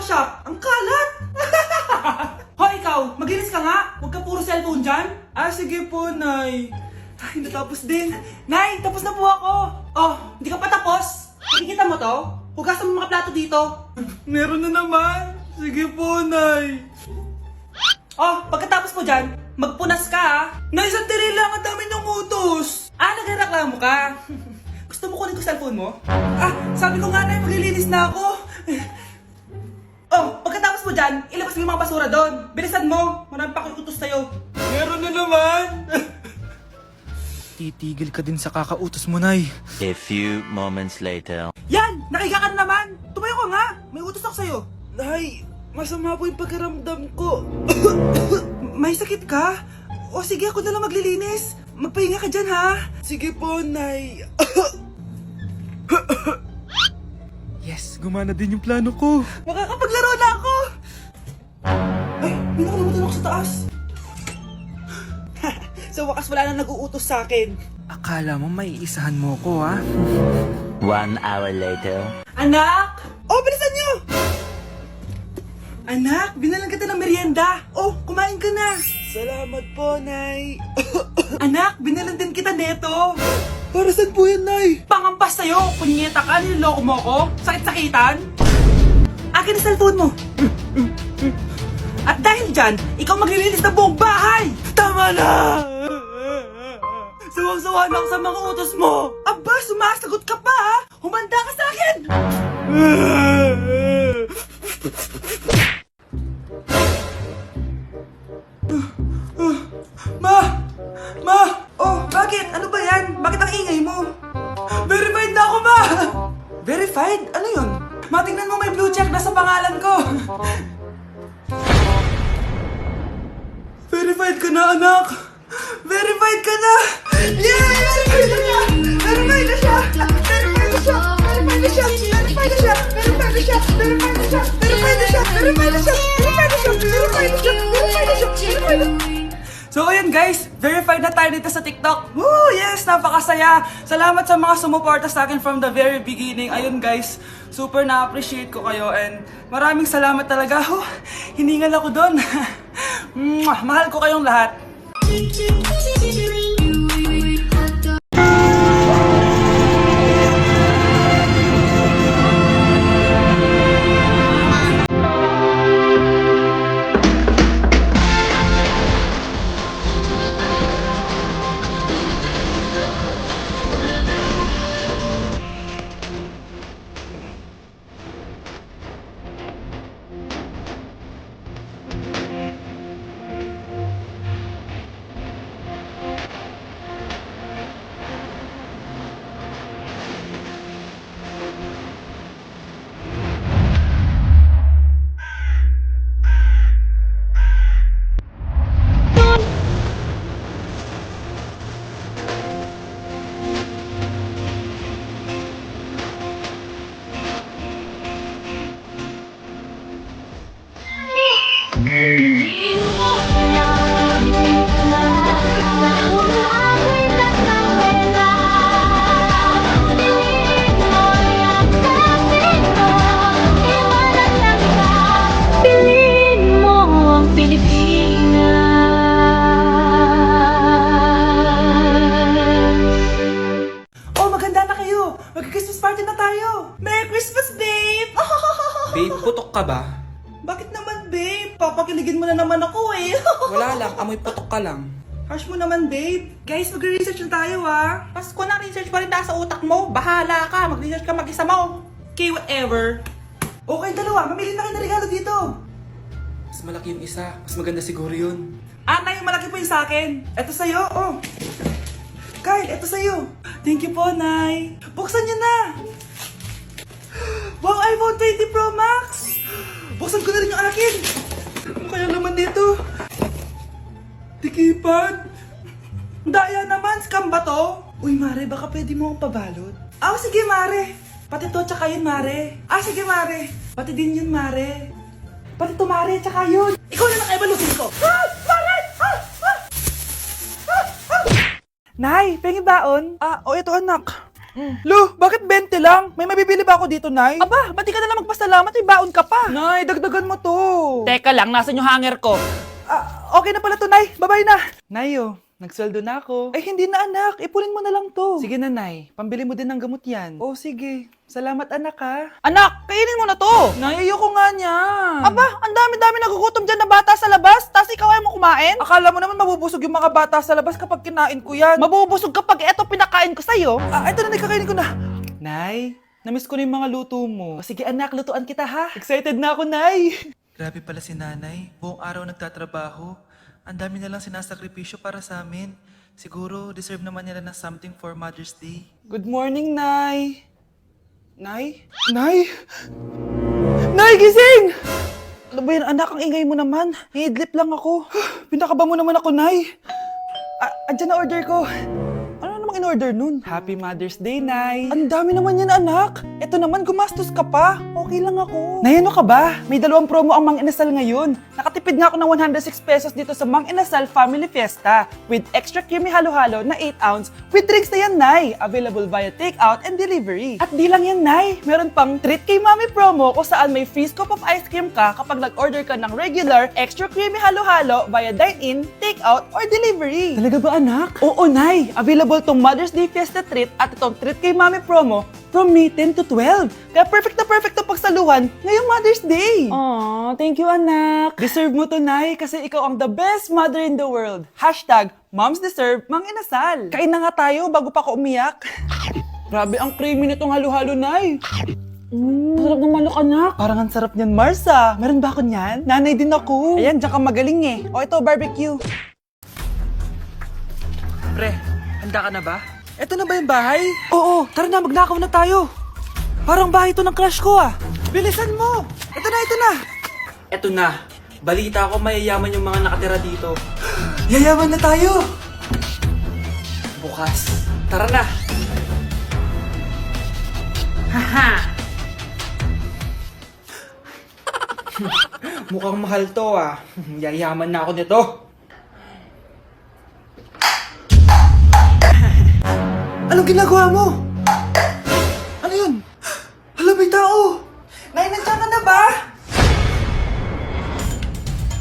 shop. Ang kalat! Hoy, ikaw! Maglinis ka nga! Huwag ka puro cellphone dyan! Ah, sige po, Nay. Ay, natapos din. Nay, tapos na po ako! Oh, hindi ka pa tapos? Nakikita mo to? Hugasan mo mga plato dito. Meron na naman. Sige po, Nay. Oh, pagkatapos po dyan, magpunas ka ha. Nay, sandali lang, ang dami niyong utos. Ah, nagreklamo ka? Gusto mo kunin ko cellphone mo? Ah, sabi ko nga, Nay, maglilinis na ako. Oh, pagkatapos mo dyan, ilabas mo yung mga basura doon. Bilisan mo, marami pa akong utos sa'yo. Meron na naman. Titigil ka din sa kakautos mo, Nay. A few moments later. Yan, nakiga ka na naman. Tumayo ka nga, may utos ako sa'yo. Nay, masama po yung pagkaramdam ko. May sakit ka? O sige, ako na lang maglilinis. Magpahinga ka dyan ha. Sige po, Nay. Yes, gumana din yung plano ko. Makakapaglaro na ako! Ay, may nakalimutan ako sa taas. Sa wakas wala na nag-uutos sa akin. Akala mo may isahan mo ko, ha? 1 hour later. Anak! Oh, bilisan niyo! Anak, binalan kita ng merienda. Oh, kumain ka na. Salamat po, Nay. Anak, binalan din kita neto. Para saan po yan, Nay? Pangampas sa'yo. Punyeta ka, niloloko mo ko. Sakit-sakitan. Akin ang cellphone mo. At dahil dyan, ikaw maglilinis ng buong bahay. Tama na! Sawang-sawa na ako sa mga utos mo. Aba, sumasagot ka pa ha? Humanda ka sa akin! Ma! Oh, bakit? Ano ba yan? Bakit ang ingay mo? Verified na ako, Ma! Verified? Ano yun? Ma, tingnan mo may blue check na sa pangalan ko. Verified ka na, anak! Verified ka na! Yeah! Verified na siya! Verified na siya! Verified na siya! Verified na siya! Verified na siya! Verified na siya! Verified na siya! Verified na siya! Verified na siya! Verified na siya! Verified na siya! Verified na siya! Verified na siya! So ayun guys, verified na tayo dito sa TikTok. Woo! Yes! Napakasaya! Salamat sa mga sumuporta sa akin from the very beginning. Ayun guys, super na-appreciate ko kayo and maraming salamat talaga. Hiningal ako doon. Mahal ko kayong lahat. Mag-Christmas party na tayo! Merry Christmas, babe! Babe, putok ka ba? Bakit naman, babe? Papakiligin mo na naman ako eh. Wala lang, amoy putok ka lang. Harsh mo naman, babe. Guys, mag-research na tayo ah. Pasko na, research pa rin nasa utak mo. Bahala ka, mag-research ka mag-isa mo. Okay, whatever. Okay, dalawa. Mamili na kayo ng regalo dito. Mas malaki yung isa, mas maganda siguro yun. Nay, yung malaki po yung sa akin. Ito sa'yo, oh. Kyle, ito sa'yo. Thank you po, Nay. Buksan niyo na. Wow, iPhone 20 Pro Max. Buksan ko na rin yung akin. Ano kaya naman dito? Tikipad. Daya naman, scam ba to? Uy, Mare, baka pwede mo akong pabalot. Ah, sige, Mare. Pati to, tsaka yun, Mare. Ah, sige, Mare. Pati din yun, Mare. Pati to, Mare, tsaka yun. Ikaw na lang ibalutin ko. Ah! Mare! Ah! Ah! Ah! Ah! Nay, pengi baon? Ah, o ito anak. Lu, bakit 20 lang? May mabibili ba ako dito, Nay? Aba, ba't di ka na lang magpasalamat? May baon ka pa. Nay, dagdagan mo to. Teka lang, nasan yung hanger ko? Okay na pala to, Nay. Bye-bye na. Nay, nagsweldo na ako. Ay, hindi na, anak. Ipunin mo na lang to. Sige na, Nay. Pambili mo din ng gamot yan. Oh, sige. Salamat, anak, ha. Anak, kainin mo na to! Nay, ayoko nga niyan. Aba, ang dami-dami nagugutom dyan na bata sa labas, tas ikaw ay mo kumain? Akala mo naman mabubusog yung mga bata sa labas kapag kinain ko yan. Mabubusog kapag eto pinakain ko sa'yo. Ito na, kakainin ko na. Nay, namiss ko na yung mga luto mo. Sige anak, lutuan kita ha. Excited na ako, Nay. Grabe pala si nanay. Buong araw nagtatrabaho. Ang dami na lang sinasakripisyo para sa amin. Siguro, deserve naman nila ng something for Mother's Day. Good morning, Nay. Nay? Nay? Nay, gising! Ano ba yan, anak? Ang ingay mo naman. Hihidlip lang ako. Pinakaba mo naman ako, Nay. Andyan na order ko. Ano namang in-order nun? Happy Mother's Day, Nay. Ang dami naman yan, anak. Ito naman, gumastos ka pa. Okay lang ako. Nay, ano ka ba? May 2 promo ang Mang Inasal ngayon. Nakatipid nga ako ng 106 pesos dito sa Mang Inasal Family Fiesta with extra creamy halo-halo na 8 ounce with drinks na yan, Nay. Available via takeout and delivery. At di lang yan, Nay. Meron pang Treat kay Mami promo kung saan may free scoop of ice cream ka kapag nag-order ka ng regular extra creamy halo-halo via dine-in, takeout, or delivery. Talaga ba, anak? Oo, Nay. Available tong Mother's Day Fiesta Treat at itong Treat kay Mami promo from May 10 to 12. Kaya perfect na pagsaluhan ngayong Mother's Day. Aww, thank you, anak. Deserve mo to, Nay, kasi ikaw ang the best mother in the world. Hashtag, Moms Deserve Mang Inasal. Kain na nga tayo bago pa ako umiyak. Grabe ang creamy nitong halo-halo, Nay. Sarap ng manok, anak. Parang ang sarap niyan, Marsa. Meron ba ako niyan? Nanay din ako. Ayan, diyan ka magaling eh. O ito, barbecue. Pre, handa ka na ba? Ito na ba yung bahay? Oo, tara na, magnakaw na tayo. Parang bahay ito ng crush ko ah. Bilisan mo. Ito na. Eto na. Balita ko mayayaman yung mga nakatira dito. Yayaman na tayo. Bukas. Tara na. Haha! Mukhang mahal to ah. Yayaman na ako nito. Anong ginagawa mo? Ano yun? Hala, may tao! Nay, nandiyan ka na ba?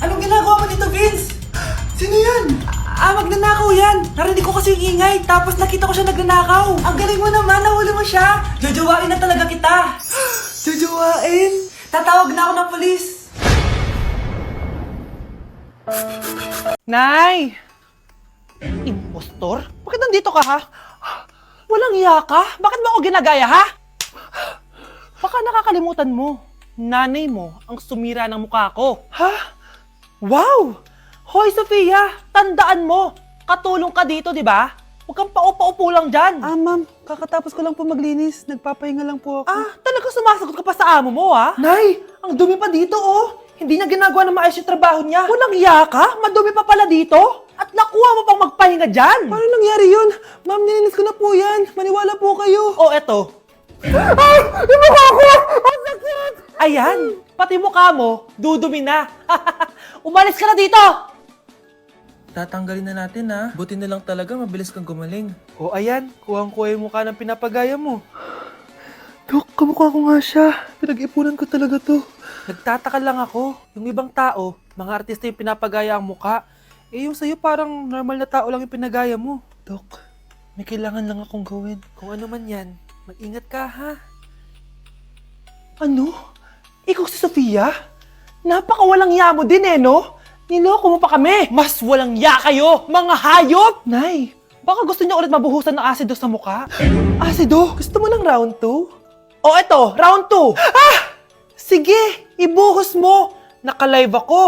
Anong ginagawa mo dito, Vince? Sino yan? Magnanakaw yan! Narinig ko kasi yung ingay, tapos nakita ko siya nagnanakaw. Ang galing mo naman, nahuli mo siya! Jojowain na talaga kita! Jojowain? Tatawag na ako ng polis! Nay! Impostor? Bakit nandito ka, ha? Walang iya ka? Bakit mo ako ginagaya, ha? Baka nakakalimutan mo. Nanay mo ang sumira ng mukha ko. Ha? Wow! Hoy, Sofia! Tandaan mo! Katulong ka dito, di ba? Huwag kang paupa-upo lang dyan. Ma'am, kakatapos ko lang po maglinis. Nagpapahinga lang po ako. Talaga sumasagot ka pa sa amo mo, ha? Nay! Ang dumi pa dito, oh! Hindi niya ginagawa ng maayos yung trabaho niya. Walang iya ka? Madumi pa pala dito? At nakuha mo pang magpahinga dyan? Paano nangyari yun? Ma'am, nilinis ko na po yan. Maniwala po kayo. O, eto. Yung mukha ko! Ang sakit! Ayan, pati mukha mo, dudumi na. Umalis ka na dito! Tatanggalin na natin ha. Buti na lang talaga mabilis kang gumaling. O ayan, kuhang-kuha yung mukha ng pinapagaya mo. Dok, kamukha ko nga siya. Pinag-ipunan ko talaga to. Nagtataka lang ako. Yung ibang tao, mga artista yung pinapagaya ang mukha. Eh yung sa'yo parang normal na tao lang yung pinagaya mo. Dok, may kailangan lang akong gawin. Kung ano man yan, mag-ingat ka ha. Ano? Ikaw si Sofia? Napakawalang ya mo din no? Niloko mo pa kami! Mas walang ya kayo, mga hayop! Nay, Baka gusto niyo ulit mabuhusan ng asido sa mukha? asido, gusto mo ng round 2? O eto, round 2! Sige, ibuhos mo! Naka-live ako,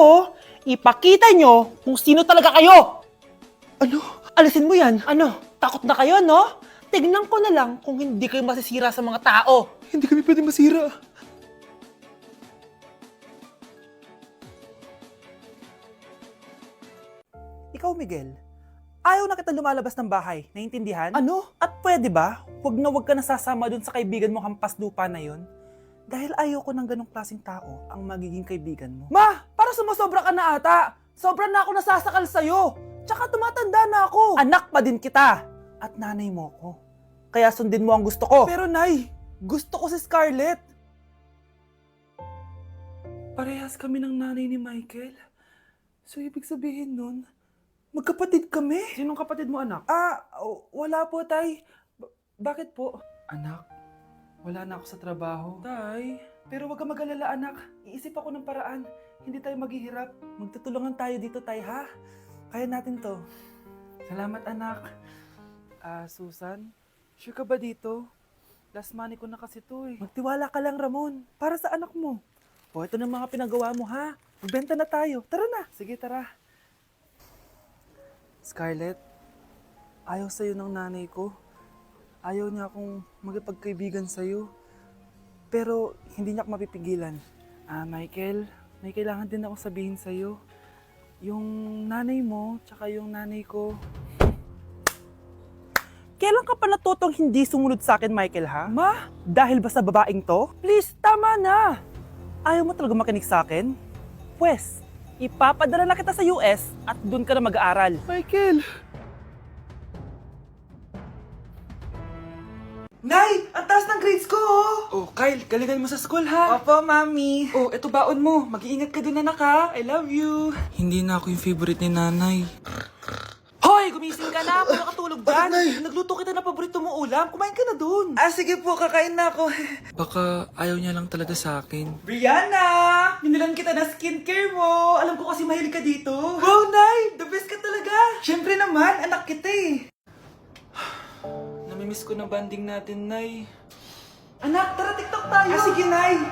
Ipakita nyo kung sino talaga kayo! Ano? Alisin mo yan. Ano? Takot na kayo, no? Tignan ko na lang kung hindi kayo masisira sa mga tao. Hindi kami pwede masira. Ikaw, Miguel, ayaw na kita lumalabas ng bahay. Naiintindihan? Ano? At pwede ba? Huwag ka nasasama dun sa kaibigan mo hampas lupa na yon. Dahil ayaw ko ng ganong klaseng tao ang magiging kaibigan mo. Ma! Para sumasobra ka na ata! Sobra na ako nasasakal sa'yo! Tsaka tumatanda na ako! Anak pa din kita! At nanay mo ko. kaya sundin mo ang gusto ko. Pero Nay, gusto ko si Scarlett. Parehas kami ng nanay ni Michael. So, ibig sabihin nun, magkapatid kami? Sinong kapatid mo, anak? Wala po, Tay. Bakit po? Anak, wala na ako sa trabaho. Tay, pero wag ka mag-alala, anak. Iisip ako ng paraan. Hindi tayo maghihirap. Magtutulungan tayo dito, Tay, ha? Kaya natin to. Salamat, anak. Susan, sure ka ba dito? Last money ko na kasi to eh. Magtiwala ka lang, Ramon. Para sa anak mo. O, ito na mga pinagawa mo, ha? Magbenta na tayo. Tara na. Sige, tara. Scarlett, ayaw sa'yo ng nanay ko. Ayaw niya akong magipagkaibigan sa'yo. Pero hindi niya ako mapipigilan. Michael, may kailangan din ako sabihin sa'yo. Yung nanay mo, tsaka yung nanay ko. Kailan ka pa natutong hindi sumunod sa akin, Michael, ha? Ma, dahil ba sa babaeng to? Please, tama na! Ayaw mo talaga makinig sa akin? Pwes, ipapadala na kita sa US at doon ka na mag-aaral. Michael! Nay, ang taas ng grades ko, oh! Oh, Kyle, galingan mo sa school, ha? Opo, Mami. Oh, eto baon mo. Mag-iingat ka dun, anak, ha? I love you. Hindi na ako yung favorite ni nanay. Hoy, gumising ka na! Paano ka tulog dyan? Nagluto kita na paborito mo ulam. Kumain ka na doon. Sige po, kakain na ako. Baka ayaw niya lang talaga sa akin. Brianna! Binilan kita na skincare mo. Alam ko kasi mahilig ka dito. Wow, Nay! The best ka talaga. Siyempre naman, anak kita eh. Namimiss ko na banding natin, Nay. Anak, tara TikTok tayo. Sige, Nay.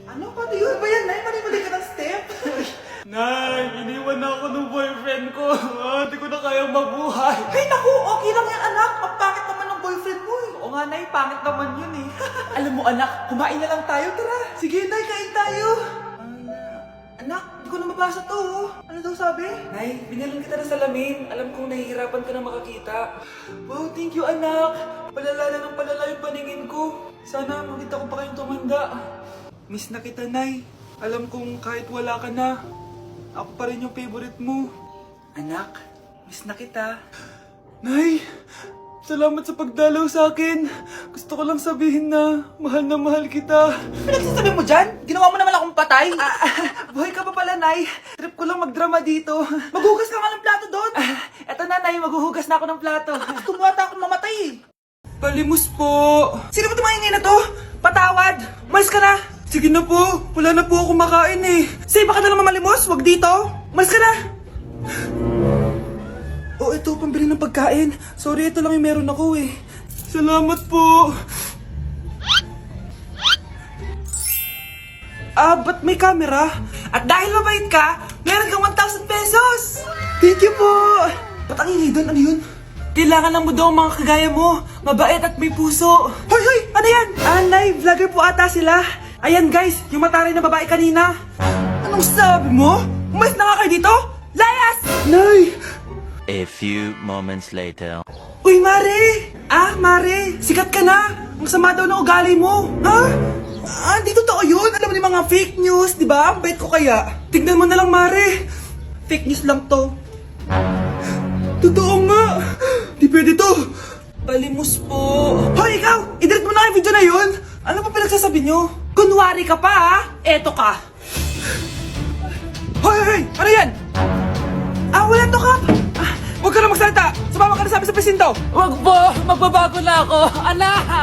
Ano? Paano yun? Ba yan, Nay? Paano yung ka ng step? Nay, iniwan na ako ng boyfriend ko. Hindi ko na kayang mabuhay. Ay, naku! Okay lang yan, anak. Ang pangit naman ng boyfriend mo eh. Oo nga, Nay, pangit naman yun eh. Alam mo, anak, kumain na lang tayo. Tara. Sige, Nay, kain tayo. Anak, hindi ko na mabasa to. Oh. Ano daw sabi? Nay, binalan kita ng salamin. Alam kong nahihirapan ka na makakita. Wow, thank you, anak. Palala na ng palala yung paningin ko. Sana makita ko pa kayong tumanda. Miss na kita, Nay. Alam kong kahit wala ka na, ako pa rin yung favorite mo. Anak, miss na kita. Nay, salamat sa pagdalaw sa akin. Gusto ko lang sabihin na mahal kita. Pinagsasabi mo dyan? Ginawa mo naman akong patay? Buhay ka pa pala, Nay. Trip ko lang magdrama dito. Maghugas ka nga ng plato doon. Eto na, Nay. Maghuhugas na ako ng plato. Tumata akong mamatay eh. Palimos po. Sino ba tumahingay na to? Patawad. Malis ka na. Sige na po, wala na po ako makain eh. Say, baka na naman malimos. Wag dito. Malis ka na. Oh, ito, pambili ng pagkain. Sorry, ito lang yung meron ako eh. Salamat po. Ba't may camera? At dahil mabait ka, meron kang 1,000 pesos! Thank you po! Ba't ang ingay doon? Ano yun? Kailangan lang mo daw ang mga kagaya mo. Mabait at may puso. Hoy, hoy! Ano yan? Nay, vlogger po ata sila. Ayan guys, yung mataray na babae kanina. Anong sabi mo? Umalis na nga kayo dito? Layas! Nay! A few moments later. Uy, Mare! Mare! Sikat ka na! Ang sama daw ng ugali mo! Ha? Di totoo yun! Alam mo yung mga fake news, di ba? Ang bait ko kaya. Tignan mo na lang, Mare! Fake news lang to. Totoo nga! Di pwede to! Palimos po. Hoy, ikaw! I-delete mo na yung video na yun! Ano pa pinagsasabi nyo? Kunwari ka pa, ha? Eto ka! Hoy, hoy! Ano yan? Wala to, Kap! Huwag ka na magsalita! Sumama ka na sa amin sa presinto! Wag po! Magbabago na ako! Anak!